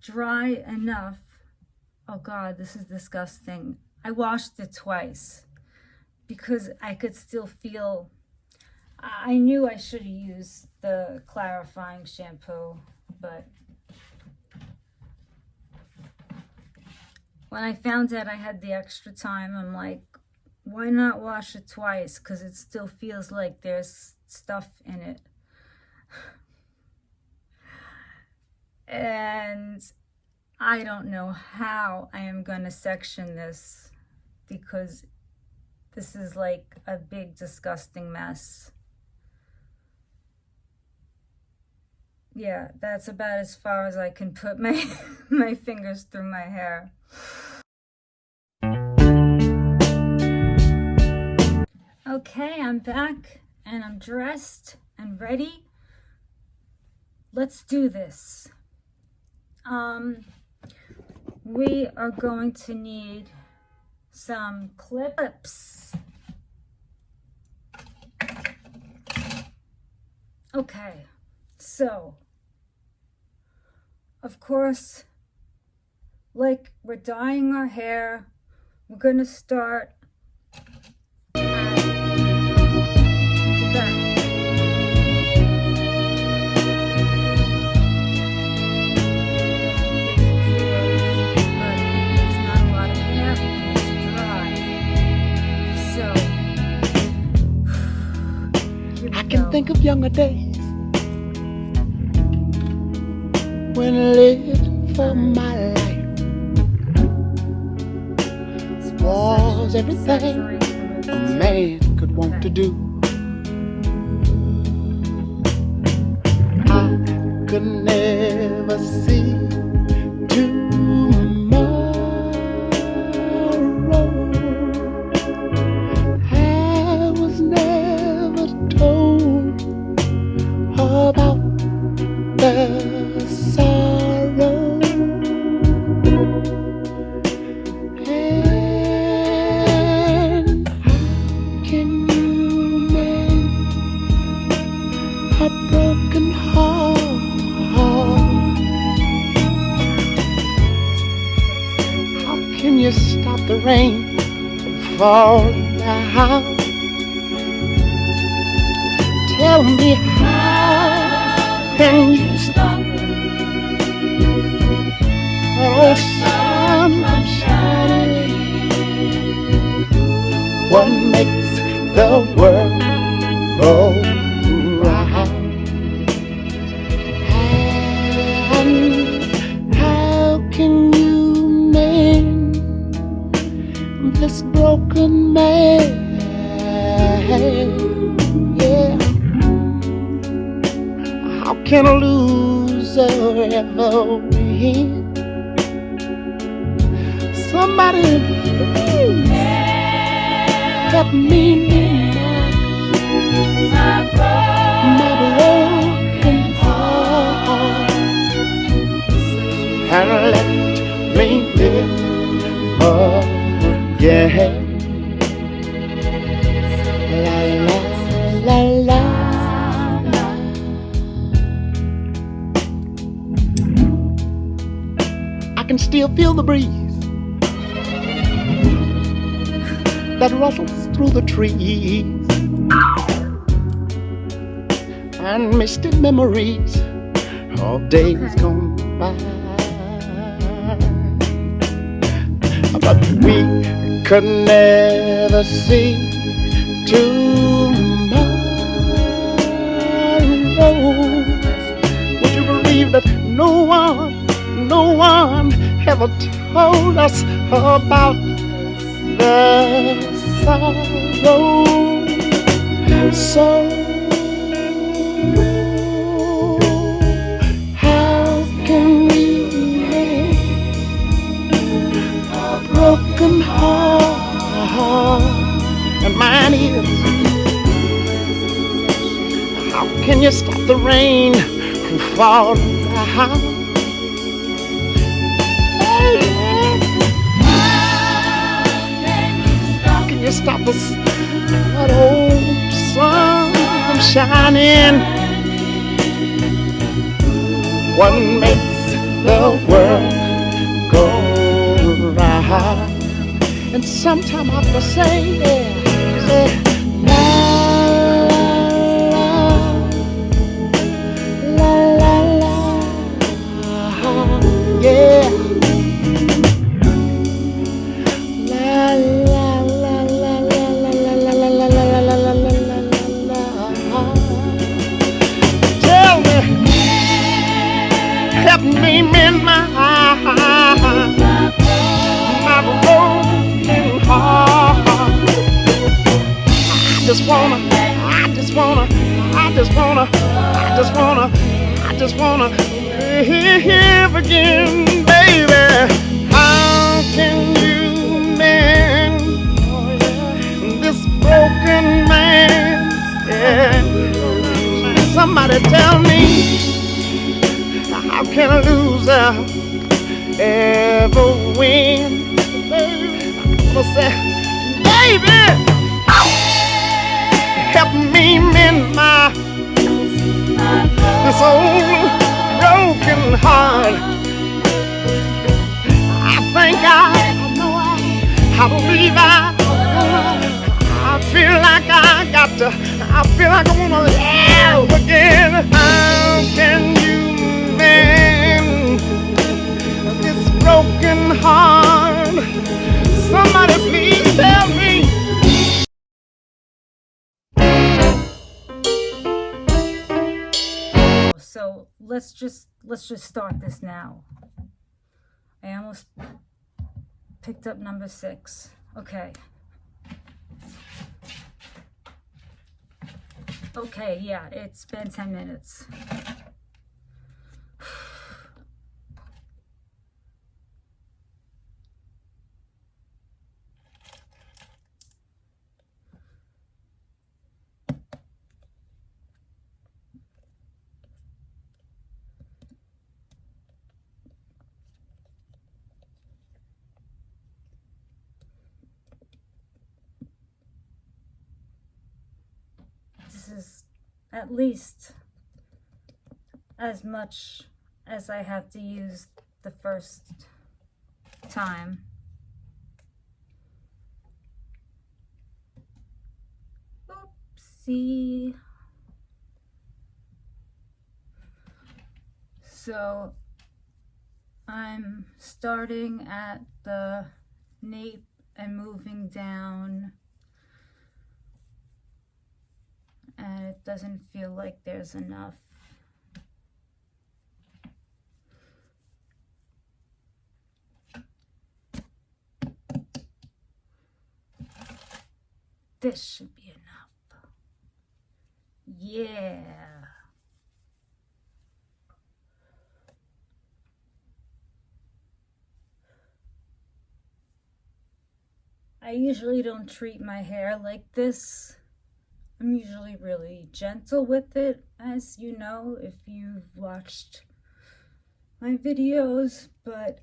dry enough. Oh God, this is disgusting. I washed it twice because I could still feel, I knew I should have used the clarifying shampoo, but when I found out I had the extra time, I'm like, why not wash it twice? Because it still feels like there's stuff in it. And I don't know how I am going to section this because this is like a big disgusting mess. Yeah, that's about as far as I can put my my fingers through my hair. Okay, I'm back and I'm dressed and ready. Let's do this. We are going to need some clips. Okay, so of course, like we're dyeing our hair, we're gonna start at the back. Think of younger days when I lived for my life was everything a man could want to do. I could never see tomorrow. I was never told about the sorrow. And how can you mend a broken heart? How can you stop the rain from falling down? Tell me, how can you stop the sun from shining? What makes the world go round? And how can you mend this broken man? Yeah. How can a loser ever win? Somebody please help me mend my broken heart and let me live again. La la la la. I can still feel the breeze that rustles through the trees and misty memories of days gone by. But we could never see tomorrow. Would you believe that no one ever told us about the sorrow? So how can we make a broken heart? And mine is, how can you stop the rain from falling down? Can you stop that old sun from shining? What makes the world go round. And sometime I have to say, yeah, say, la, la, la, la, la, yeah. La, la, la, la, la, la, la, la, la, la, la, la, la, la, la. Tell me, help me mend my broken heart. I just wanna, I just wanna, I just wanna, I just wanna, I just wanna live again, baby. How can you mend this broken man? Yeah. Somebody tell me, how can a loser ever win? I'm gonna say, baby, help me mend my this old broken heart. I believe I feel like I feel like I wanna live again. How can you mend this broken heart? Somebody please tell me. So let's just start this now. I almost picked up number 6. Okay. Okay, yeah, it's been 10 minutes. This is at least as much as I have to use the first time. Oopsie. So I'm starting at the nape and moving down, and it doesn't feel like there's enough. This should be enough. Yeah. I usually don't treat my hair like this. I'm usually really gentle with it, as you know, if you've watched my videos, but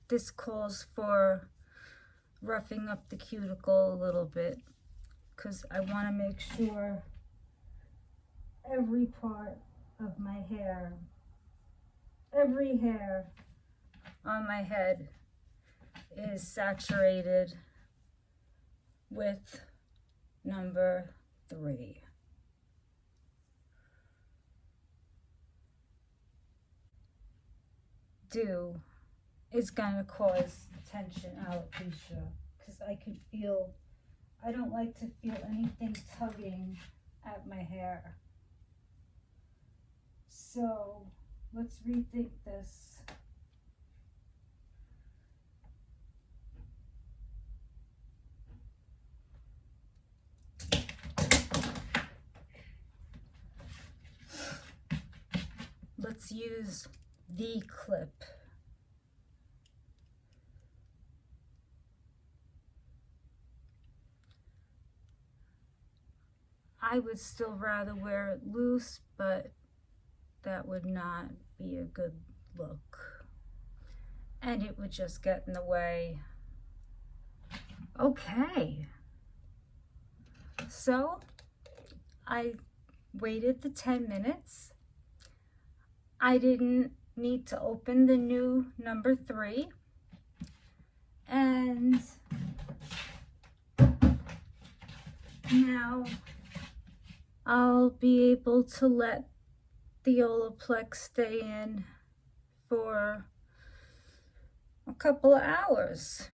this calls for roughing up the cuticle a little bit, because I want to make sure every part of my hair, every hair on my head is saturated with number 3. Do is gonna cause tension, alopecia, because I could feel, I don't like to feel anything tugging at my hair. So let's rethink this. Let's use the clip. I would still rather wear it loose, but that would not be a good look. And it would just get in the way. Okay. So I waited the 10 minutes. I didn't need to open the new number 3, and now I'll be able to let the Olaplex stay in for a couple of hours.